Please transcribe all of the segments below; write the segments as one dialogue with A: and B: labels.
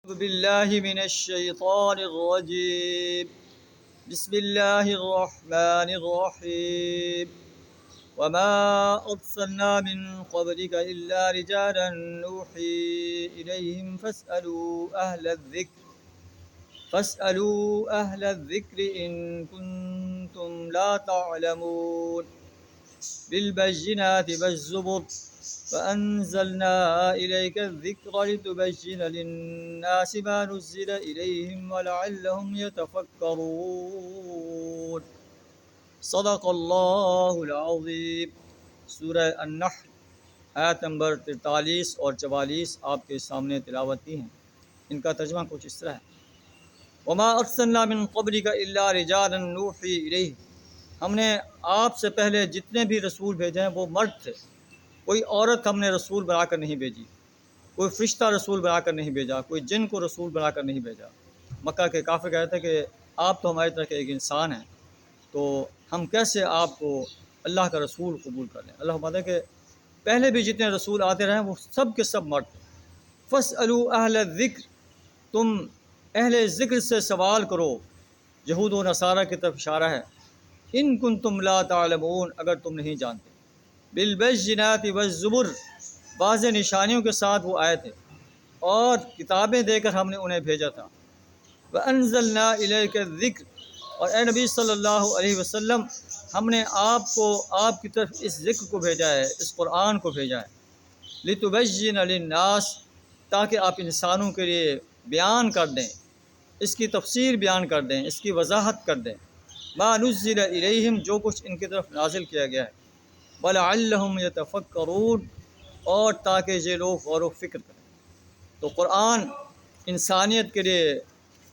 A: أعوذ بالله من الشيطان الرجيم. بسم الله الرحمن الرحيم. وما أرسلنا من قبلك إلا رجالا نوحي إليهم فاسألوا أهل الذكر إن كنتم لا تعلمون. بالبينات والزبر وأنزلنا إليك الذكر لتبين للناس ما نزل إليهم ولعلهم يتفكرون. صدق اللہ العظیم. سورہ النحل آیت نمبر 43 اور 44 آپ کے سامنے تلاوت کی ہیں. ان کا ترجمہ کچھ اس طرح ہے: وما ارسلنا من قبلک الا رجالا نوحی الیہ. ہم نے آپ سے پہلے جتنے بھی رسول بھیجے ہیں وہ مرد تھے. کوئی عورت ہم نے رسول بنا کر نہیں بھیجی، کوئی فرشتہ رسول بنا کر نہیں بھیجا، کوئی جن کو رسول بنا کر نہیں بھیجا. مکہ کے کافر کہتے تھے کہ آپ تو ہماری طرح کے ایک انسان ہیں، تو ہم کیسے آپ کو اللہ کا رسول قبول کر لیں. اللہ فرماتا ہے کہ پہلے بھی جتنے رسول آتے رہے وہ سب کے سب مرد تھے. فاسألوا اہل الذکر، تم اہل ذکر سے سوال کرو. یہود و نصارہ کی طرف اشارہ ہے. ان کنتم لا تعلمون، اگر تم نہیں جانتے. بالبینات والزبر، واضح نشانیوں کے ساتھ وہ آئے تھے اور کتابیں دے کر ہم نے انہیں بھیجا تھا. وانزلنا الیک الذکر، اور اے نبی صلی اللہ علیہ وسلم ہم نے آپ کو آپ کی طرف اس ذکر کو بھیجا ہے، اس قرآن کو بھیجا ہے. لتبین للناس، تاکہ آپ انسانوں کے لیے بیان کر دیں، اس کی تفسیر بیان کر دیں، اس کی وضاحت کر دیں. ما نزل الیہم، جو کچھ ان کی طرف نازل کیا گیا ہے. وَلَعَلَّهُمْ يَتَفَكَّرُونَ، اور تاکہ یہ لوگ غور و فکر کریں. تو قرآن انسانیت کے لیے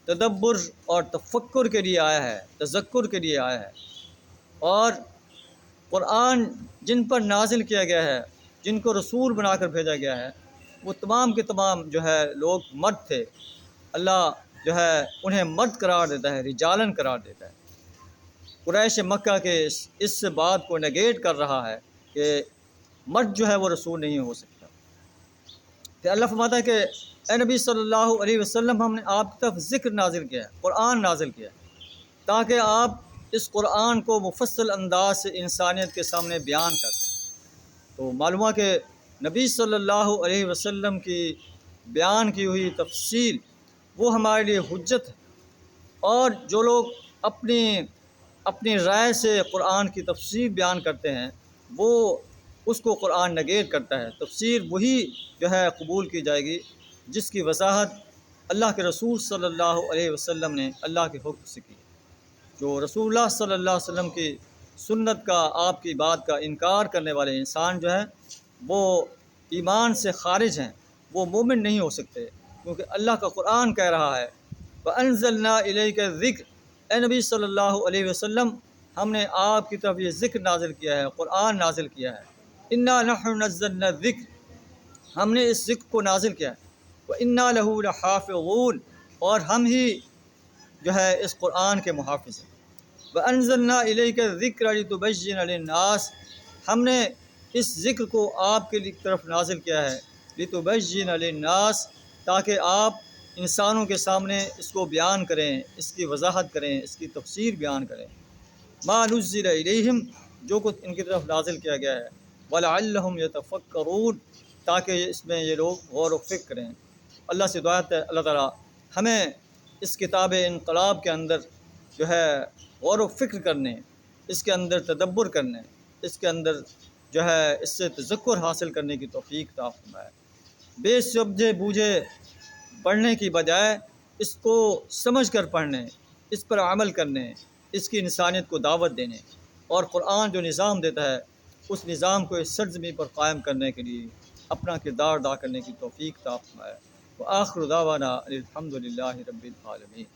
A: تدبر اور تفکر کے لیے آیا ہے، تذکر کے لیے آیا ہے. اور قرآن جن پر نازل کیا گیا ہے، جن کو رسول بنا کر بھیجا گیا ہے، وہ تمام کے تمام جو ہے لوگ مرد تھے. اللہ جو ہے انہیں مرد قرار دیتا ہے، رجالن قرار دیتا ہے. قریش مکہ کے اس بات کو نگیٹ کر رہا ہے کہ مرد جو ہے وہ رسول نہیں ہو سکتا. پھر اللہ فرماتا ہے کہ اے نبی صلی اللہ علیہ وسلم ہم نے آپ کی طرف ذکر نازل کیا ہے، قرآن نازل کیا ہے، تاکہ آپ اس قرآن کو مفصل انداز سے انسانیت کے سامنے بیان کر دیں. تو معلوم ہوا کہ نبی صلی اللہ علیہ وسلم کی بیان کی ہوئی تفصیل وہ ہمارے لیے حجت ہے. اور جو لوگ اپنی رائے سے قرآن کی تفسیر بیان کرتے ہیں وہ اس کو قرآن نگیٹ کرتا ہے. تفسیر وہی جو ہے قبول کی جائے گی جس کی وضاحت اللہ کے رسول صلی اللہ علیہ وسلم نے اللہ کے حکم سے کی. جو رسول اللہ صلی اللہ علیہ وسلم کی سنت کا، آپ کی بات کا انکار کرنے والے انسان جو ہیں وہ ایمان سے خارج ہیں، وہ مومن نہیں ہو سکتے، کیونکہ اللہ کا قرآن کہہ رہا ہے وَأَنزَلْنَا إِلَيْكَ الذِّكْرَ. اے نبی صلی اللہ علیہ وسلم ہم نے آپ کی طرف یہ ذکر نازل کیا ہے، قرآن نازل کیا ہے. اِنَّا نَحْنُ نَزَّلْنَا الذِّكْرَ، ہم نے اس ذکر کو نازل کیا ہے. وَإِنَّا لَهُ لَحَافِظُونَ، اور ہم ہی جو ہے اس قرآن کے محافظ ہیں. وَأَنزَلْنَا إِلَيْكَ الذِّكْرَ لِتُبَيِّنَ لِلنَّاسِ، ہم نے اس ذکر کو آپ کی طرف نازل کیا ہے. لِتُبَيِّنَ لِلنَّاسِ، تاکہ آپ انسانوں کے سامنے اس کو بیان کریں، اس کی وضاحت کریں، اس کی تفسیر بیان کریں. ما نزل الیہم، جو کچھ ان کی طرف نازل کیا گیا ہے. وَلَعَلَّهُمْ يَتَفَكَّرُونَ، تاکہ اس میں یہ لوگ غور و فکر کریں. اللہ سے دعا ہے اللہ تعالیٰ ہمیں اس کتاب انقلاب کے اندر جو ہے غور و فکر کرنے، اس کے اندر تدبر کرنے، اس کے اندر جو ہے اس سے تذکر حاصل کرنے کی توفیق عطا فرمائے. بے سمجھے بوجھے پڑھنے کی بجائے اس کو سمجھ کر پڑھنے، اس پر عمل کرنے، اس کی انسانیت کو دعوت دینے، اور قرآن جو نظام دیتا ہے اس نظام کو اس سرزمین پر قائم کرنے کے لیے اپنا کردار ادا کرنے کی توفیق عطا فرمائے. وآخر دعوانا الحمد للہ رب العالمین.